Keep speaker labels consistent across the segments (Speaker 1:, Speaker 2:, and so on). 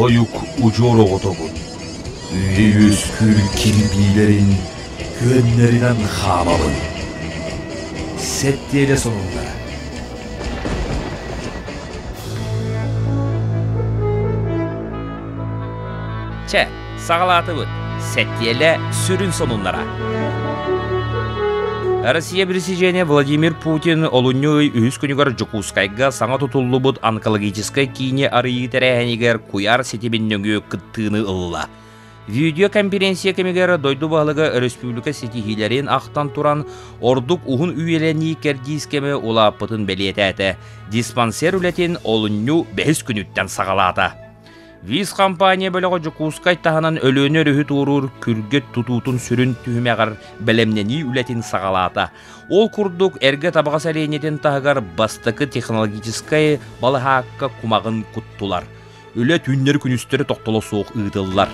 Speaker 1: Oyuk ucur oğutobun. Üyüz kül kirbilerin güvenlerinden hamabın. Settiyle sonunda.
Speaker 2: Sağlatı bu. Settiyle sürün sonunlara. Россия президент Владимир Путин олуньой үһүс күнүгөр Жокускайга саңа тутуллубут онкологической кине арыйы тәрәһәнигер куяр сетибиннөңү кыттыыны ылла. Видеоконференция кемигер дойду бағылыга республика сетихилерин ақтан туран ордук ухун үйелени кердискеме улаппытын белиетәті. Диспансер үлетин олунью 5 күнүттен сағалата. Виз компания бөлігі Жокускай таханан өлөөнө рөхү тууруур күргөт тутуутун сүрүн түһүмәгар белемнени үлетин сагалата. Ол курдук эрге табага сәлейнетен тахагар бастыкы технологическай балыхаакка кумагын куттулар. Үле түннер күнүстері тоқтоло соқ ыдыллар.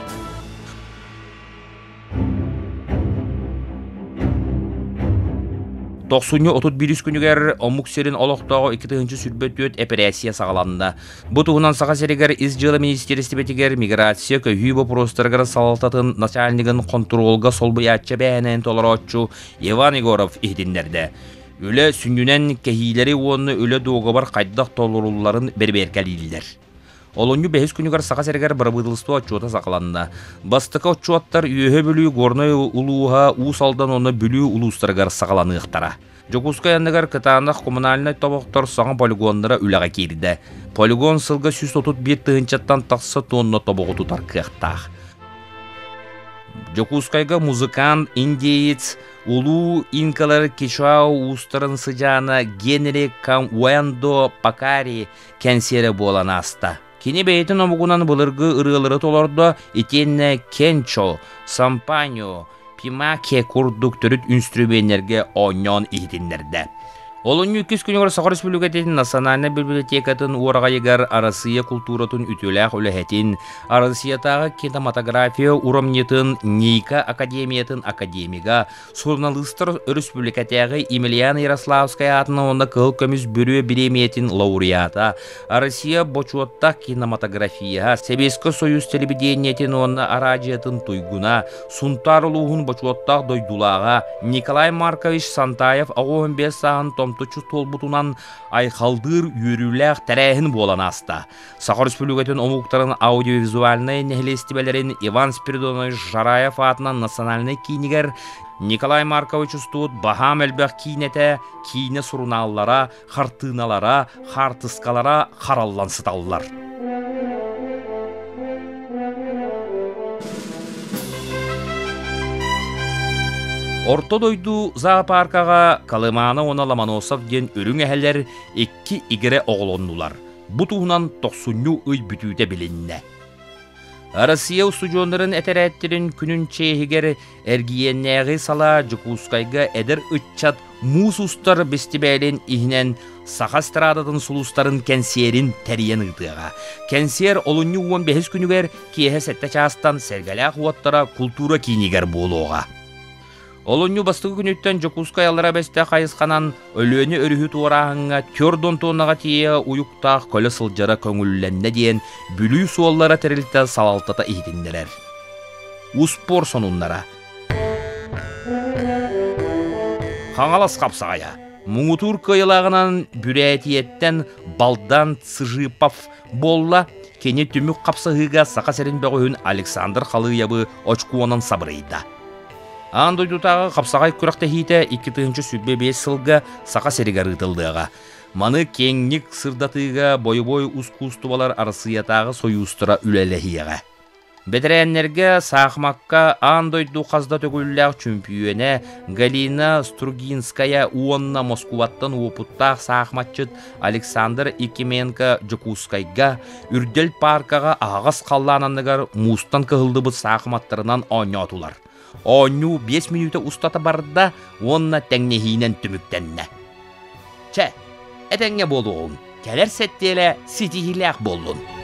Speaker 2: Тоқсуньо 31 күнігер омуксерин олықтағы 2-тігінші сүрбөт операция сағаланды. Бұ туғынан саға серегер из жылы министерстібетігер миграция көйі вопростарғыр салалтатын начальнигін контролға солбыятча бәйінен толыротчу Иван Егоров ихдинлерді. Үлі сүннюнен кәхилері оны үлі доғы бар қайдақ толыруларын берберкәлейлілер. Олонью 5 күнігер саға сәргер барабыдылысты отчуата сақыланды. Бастықы отчуаттар үйе бүлі горной улуға усалдан оны бүлі улустарғар сақыланықтара. Жокускай андығар кытанық коммунальный тобықтар саңа полигонлары үліға керді. Полигон сылға 131 тығынчаттан тақсы тонны тобығы тұтар қықтақ. Жокускайға музыкант, индеец, улу инкалар кешау устарын сыжаны Генри Камуэндо Пакари кәнсері болан аста. Кені бәйтін омығынан бұлырғы ұрылары толорды етенне Кенчо, Сампаньо, Пимаке курдук түріт инструменттерге ойнон ихтинлерді. Олон 2 күнігер Сақар Республикатетін национальный библиотекатын ураға егер Россия культуратын үтіләқ үләхетін, Россиятағы кинематография урамнетін Нейка академиятын академига, журналистер Республикатағы Емельяна Ярославская атына онда кыл көміз бүрі биремиятын лауреата, Россия бочуатта кинематография, Советский Союз телевидениятын онда арадиятын туйгуна, Сунтарлуғын бочуаттақ дойдулаға, Николай Маркович Сантаев 15 сағын томтучу толбутунан айхалдыр үйрүләк тәрәхін болан аста. Сақар Республикатын омуқтарын аудиовизуальный нехлестибелерин Иван Спиридонович Жараев атынан национальный кинигер Николай Маркович устуут бахам әлбәқ кинете, кине суруналлара, хартыналара, хартыскалара хараллансыталлар. Орто дойду зоопаркаға Калыманы оны Ломоносов ден өрің әхәлер 2 игере оғылондулар. Бұ туғынан 90 үй бүтүйте білінне. Россия устудионларын әтәрәттерін күнін чейгер әргиеннәғі сала Жокускайға әдір үтчат мус устар бестібәлін ихнен Саха страдатын сулустарын кәнсерін тәриен ұйтыға. Кәнсер олынны 15 күнігер кейі сәтті частан сәргәлі қуаттара культура кейнігер болуға. Олонью бастығы күніттен Жокускай алыра бәсті қайысқанан өлөні өріхі туарағыңа төрдон тонаға тие уюқтақ көлі сылжара көңілленне дейін бүлі суоллара тәрілті салалтата ихдінділер. Успор сонунлара. Қаңалас қапсағая. Мұңытур көйілағынан бүрәтиеттен балдан сыжыпав болла кене түмік қапсағыға сақа сәрін бәғүйін Александр Халыябы очкуанан сабырыйда. Андойдутағы қапсағай күріқті хейті 2-тігінші сүббе 5 сылға сақа серігер ұтылдыға. Маны кеңнік сырдатыға бой-бой ұскустывалар арысыятағы союстыра үлелехиеға. Бедрәннерге сақмаққа андойду қазда төгілләқ чүмпүйене Галина Стругинская уонна Москваттан опыттақ сақматчыт Александр Икименко Жокускайға үрдел паркаға ағас қаллананығар мустан кығылды бұд сақматтарынан ойнатулар. Ону 5 минута устата барда, онна тәңнехинен түміктенне. Чә, әтәңе болуғын, кәлер сәттелі сетихиләқ болуын.